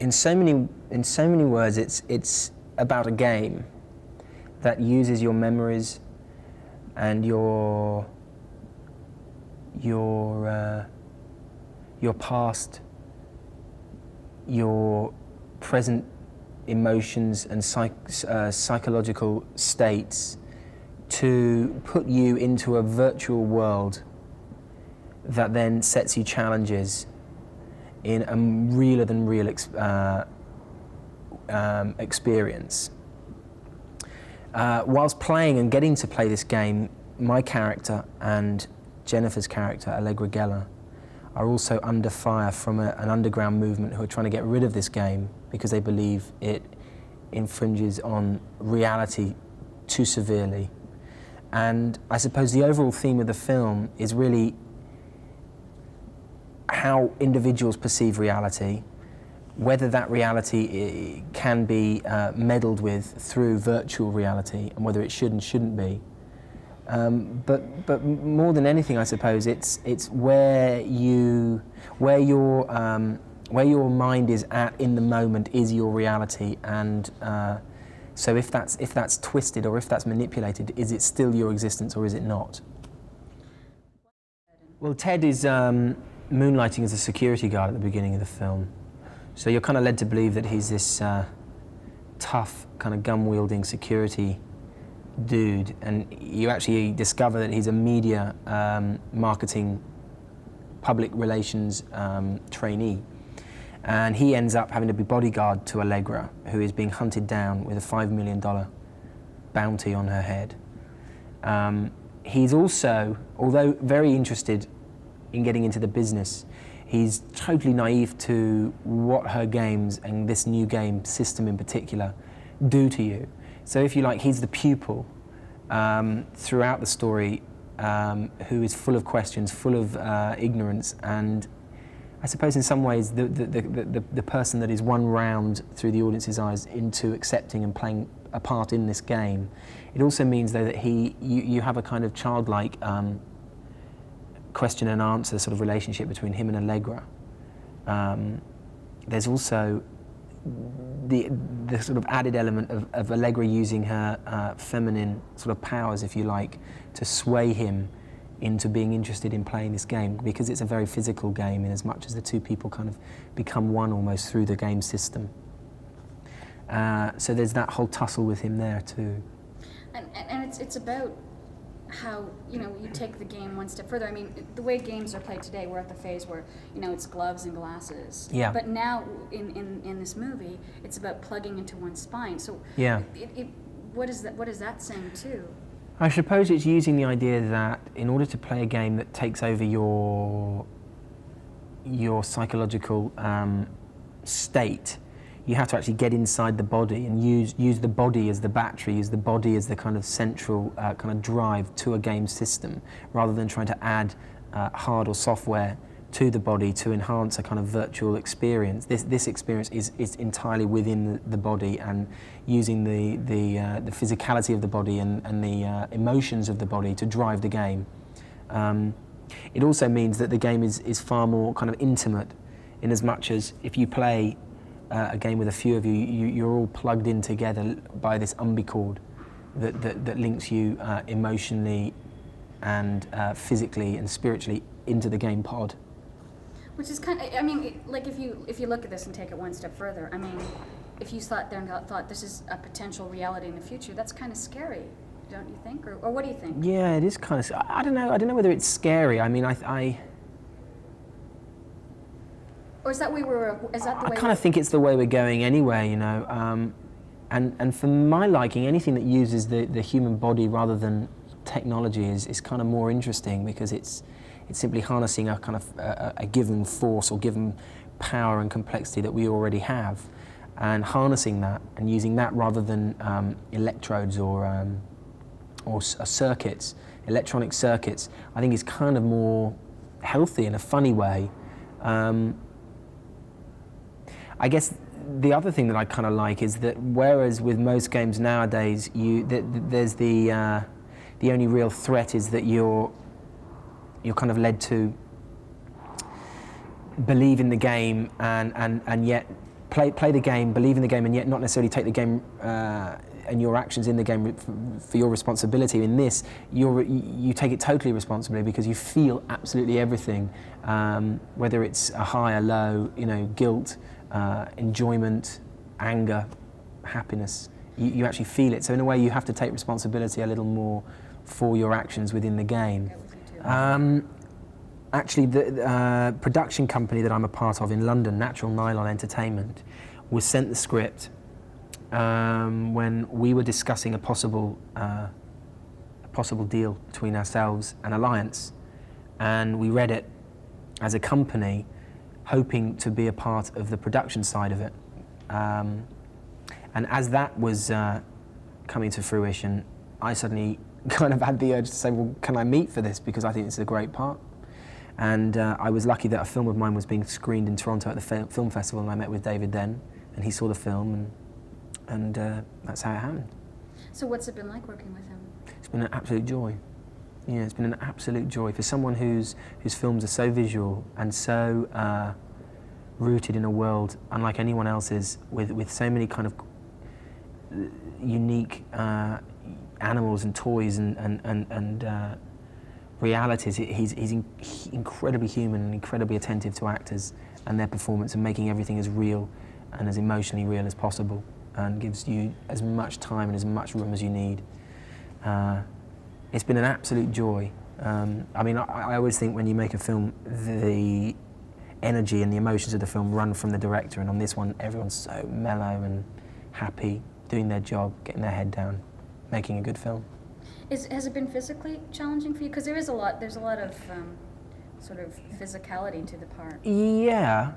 in so many words, it's about a game that uses your memories and your past, your present emotions and psychological states to put you into a virtual world that then sets you challenges in a realer than real experience. Whilst playing and getting to play this game, my character and Jennifer's character, Allegra Geller, are also under fire from an underground movement who are trying to get rid of this game because they believe it infringes on reality too severely. And I suppose the overall theme of the film is really how individuals perceive reality, whether that reality can be meddled with through virtual reality, and whether it should and shouldn't be. But more than anything, I suppose it's where your mind is at in the moment is your reality, and so if that's twisted or if that's manipulated, is it still your existence or is it not? Well, Ted is moonlighting as a security guard at the beginning of the film, so you're kind of led to believe that he's this tough, kind of gun-wielding security dude, and you actually discover that he's a media marketing public relations trainee, and he ends up having to be bodyguard to Allegra, who is being hunted down with a $5 million bounty on her head. He's also, although very interested in getting into the business, he's totally naive to what her games and this new game system in particular do to you. So if you like, he's the pupil throughout the story who is full of questions, full of ignorance, and I suppose in some ways the person that is won round through the audience's eyes into accepting and playing a part in this game. It also means though that you have a kind of childlike question and answer sort of relationship between him and Allegra. There's also the sort of added element of Allegra using her feminine sort of powers, if you like, to sway him into being interested in playing this game, because it's a very physical game in as much as the two people kind of become one almost through the game system. So there's that whole tussle with him there too. And it's about how, you know, you take the game one step further. I mean, the way games are played today, we're at the phase where, you know, it's gloves and glasses. Yeah. But now, in this movie, it's about plugging into one's spine. So yeah. What is that saying too? I suppose it's using the idea that in order to play a game that takes over your psychological state, you have to actually get inside the body and use the body as the battery, use the body as the kind of central kind of drive to a game system, rather than trying to add hard or software to the body to enhance a kind of virtual experience. This experience is entirely within the body, and using the physicality of the body and the emotions of the body to drive the game. It also means that the game is far more kind of intimate, in as much as if you play a game with a few of you, you're all plugged in together by this umbicord that links you emotionally and physically and spiritually into the game pod. Which is kind of, I mean, like if you look at this and take it one step further, I mean, if you sat there and thought this is a potential reality in the future, that's kind of scary, don't you think? Or what do you think? Yeah, it is kind of. I don't know whether it's scary. I mean, Or is that the way? I kind of think it's the way we're going anyway, you know. And for my liking, anything that uses the human body rather than technology is kind of more interesting, because it's simply harnessing a kind of a given force or given power and complexity that we already have, and harnessing that and using that rather than electrodes or circuits, electronic circuits. I think is kind of more healthy in a funny way. I guess the other thing that I kind of like is that whereas with most games nowadays, there's the only real threat is that you're kind of led to believe in the game and yet play the game, believe in the game, and yet not necessarily take the game and your actions in the game for your responsibility. In this, you take it totally responsibly because you feel absolutely everything, whether it's a high, a low, guilt, enjoyment, anger, happiness. You actually feel it. So in a way, you have to take responsibility a little more for your actions within the game. Actually, the production company that I'm a part of in London, Natural Nylon Entertainment, was sent the script when we were discussing a possible deal between ourselves and Alliance, and we read it as a company, hoping to be a part of the production side of it. And as that was coming to fruition, I suddenly kind of had the urge to say, well, can I meet for this? Because I think it's a great part. And I was lucky that a film of mine was being screened in Toronto at the film festival, and I met with David then, and he saw the film, and that's how it happened. So what's it been like working with him? It's been an absolute joy. Yeah, it's been an absolute joy. For someone whose films are so visual and so rooted in a world unlike anyone else's, with so many kind of unique animals and toys and realities. He's incredibly human and incredibly attentive to actors and their performance, and making everything as real and as emotionally real as possible, and gives you as much time and as much room as you need. It's been an absolute joy. I mean, I always think when you make a film, the energy and the emotions of the film run from the director, and on this one, everyone's so mellow and happy, doing their job, getting their head down, making a good film. Has it been physically challenging for you? Because there's a lot of sort of physicality to the part. Yeah.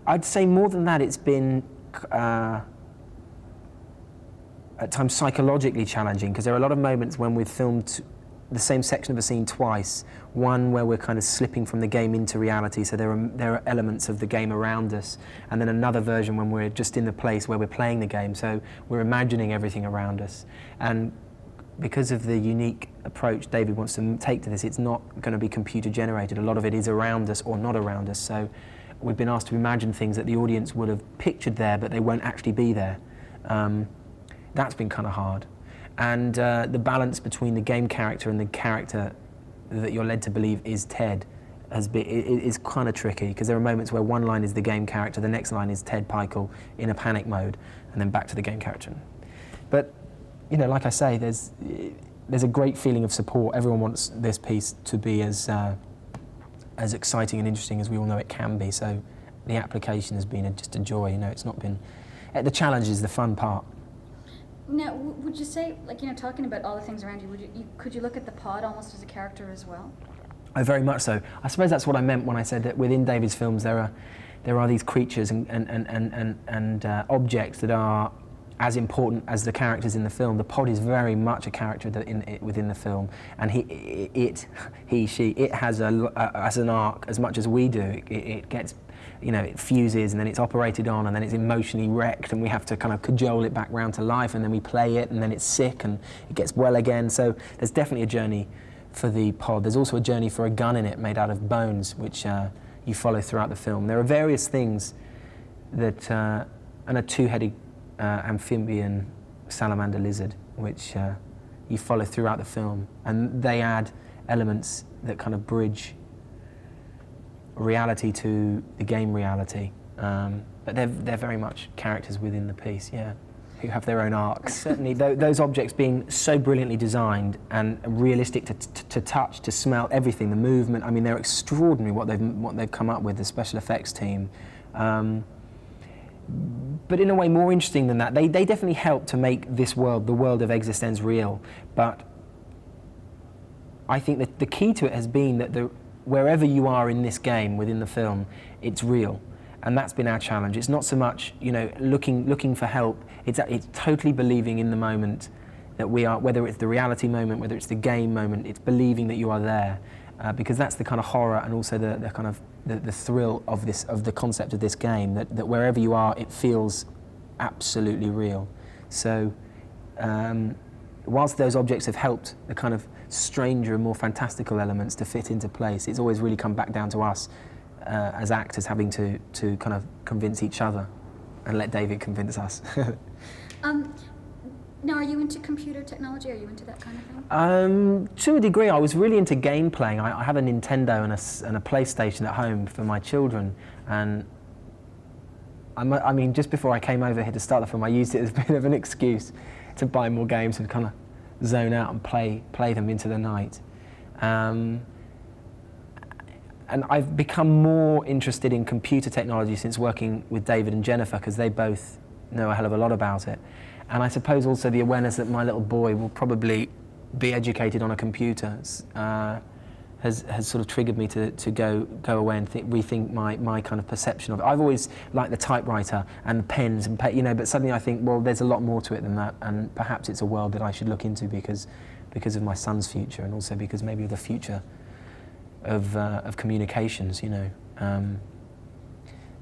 I'd say more than that, it's been at times psychologically challenging, because there are a lot of moments when we've filmed the same section of a scene twice. One where we're kind of slipping from the game into reality, so there are elements of the game around us, and then another version when we're just in the place where we're playing the game, so we're imagining everything around us. And because of the unique approach David wants to take to this, it's not going to be computer generated. A lot of it is around us or not around us, so we've been asked to imagine things that the audience would have pictured there, but they won't actually be there. That's been kind of hard. And the balance between the game character and the character that you're led to believe is Ted is kind of tricky, because there are moments where one line is the game character, the next line is Ted Peichel in a panic mode, and then back to the game character. But like I say, there's a great feeling of support. Everyone wants this piece to be as exciting and interesting as we all know it can be. So the application has been just a joy. It's not been. The challenge is the fun part. Now, would you say, talking about all the things around you, could you look at the pod almost as a character as well? Oh, very much so. I suppose that's what I meant when I said that within David's films there are these creatures and objects that are as important as the characters in the film. The pod is very much a character within the film, and it has as an arc as much as we do. It gets, it fuses, and then it's operated on, and then it's emotionally wrecked, and we have to kind of cajole it back round to life, and then we play it, and then it's sick, and it gets well again. So there's definitely a journey for the pod. There's also a journey for a gun in it made out of bones, which you follow throughout the film. There are various things that, and a two-headed amphibian salamander lizard, which you follow throughout the film, and they add elements that kind of bridge reality to the game reality. But they're very much characters within the piece, who have their own arcs. Certainly, those objects being so brilliantly designed and realistic to touch, to smell, everything, the movement. I mean, they're extraordinary what they've come up with, the special effects team. But in a way more interesting than that, they definitely help to make this world, the world of eXistenZ, real. But I think that the key to it has been that wherever you are in this game, within the film, it's real. And that's been our challenge. It's not so much, looking for help. It's totally believing in the moment that we are, whether it's the reality moment, whether it's the game moment, it's believing that you are there. Because that's the kind of horror and also the kind of the thrill of the concept of this game, that wherever you are, it feels absolutely real. So whilst those objects have helped the kind of stranger and more fantastical elements to fit into place, it's always really come back down to us as actors having to kind of convince each other and let David convince us. Now, are you into computer technology? Are you into that kind of thing? To a degree, I was really into game playing. I have a Nintendo and a PlayStation at home for my children, and I mean, just before I came over here to start the film, I used it as a bit of an excuse to buy more games and kind of zone out and play them into the night. And I've become more interested in computer technology since working with David and Jennifer, because they both know a hell of a lot about it. And I suppose also the awareness that my little boy will probably be educated on a computer has sort of triggered me to go away and rethink my kind of perception of it. I've always liked the typewriter and the pens and but suddenly I think, well, there's a lot more to it than that, and perhaps it's a world that I should look into because of my son's future, and also because maybe of the future of communications, you know.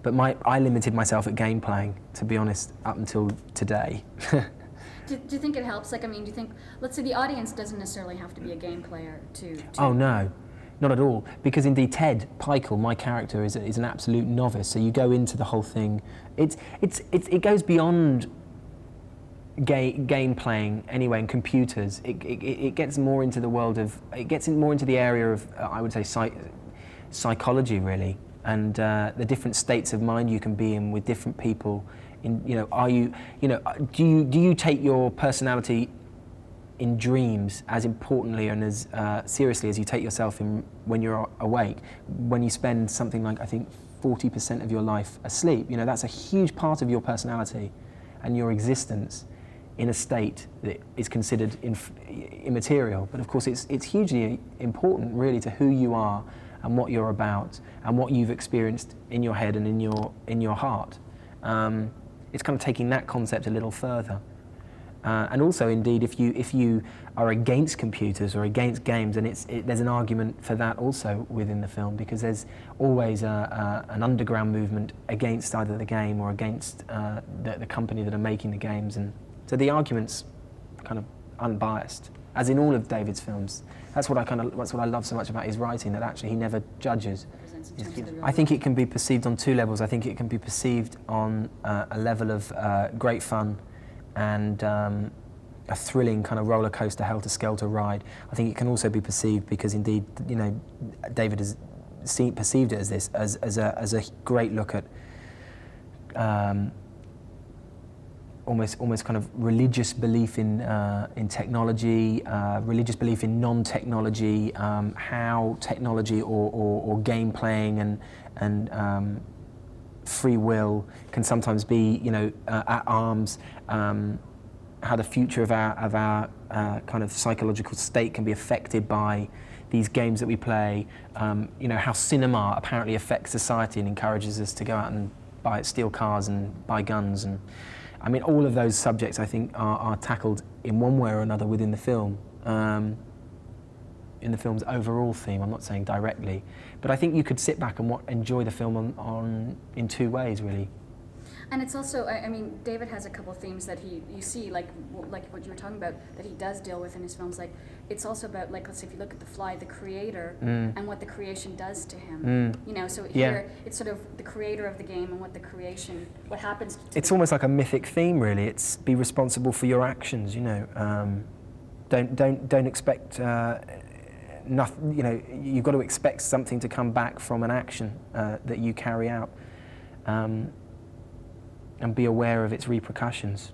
But I limited myself at game playing, to be honest, up until today. Do you think it helps? Like, I mean, do you think, let's say the audience doesn't necessarily have to be a game player to... Oh, no, not at all. Because indeed, Ted Pikel, my character, is an absolute novice. So you go into the whole thing. It goes beyond game playing anyway, in computers. It gets more into the world of... It gets more into the area of, I would say, psychology, really. And the different states of mind you can be in with different people. Do you take your personality in dreams as importantly and as seriously as you take yourself in when you're awake? When you spend something like, I think, 40% of your life asleep, you know, that's a huge part of your personality and your existence in a state that is considered immaterial. But of course, it's hugely important, really, to who you are and what you're about, and what you've experienced in your head and in your heart. It's kind of taking that concept a little further. And also, indeed, if you are against computers or against games, and there's an argument for that also within the film, because there's always an underground movement against either the game or against the company that are making the games, and so the argument's kind of unbiased, as in all of David's films. That's what I love so much about his writing, that actually he never judges. I think it can be perceived on two levels. I think it can be perceived on a level of great fun and a thrilling kind of roller coaster, helter-skelter ride. I think it can also be perceived because, indeed, you know, David has perceived it as this, as a great look at almost kind of religious belief in technology, religious belief in non-technology, how technology or game playing and free will can sometimes be, you know, at arms. How the future of our kind of psychological state can be affected by these games that we play. You know, how cinema apparently affects society and encourages us to go out and steal cars and buy guns. And I mean, all of those subjects, I think, are tackled in one way or another within the film, in the film's overall theme. I'm not saying directly, but I think you could sit back and enjoy the film in two ways, really. And it's also, I mean, David has a couple of themes that you see, like what you were talking about, that he does deal with in his films. Like, it's also about, like, let's say if you look at The Fly, the creator and what the creation does to him. You know, so here it's sort of the creator of the game and what happens to it's almost like a mythic theme, really. It's be responsible for your actions, you know. Don't expect nothing, you know, you've got to expect something to come back from an action that you carry out. And be aware of its repercussions.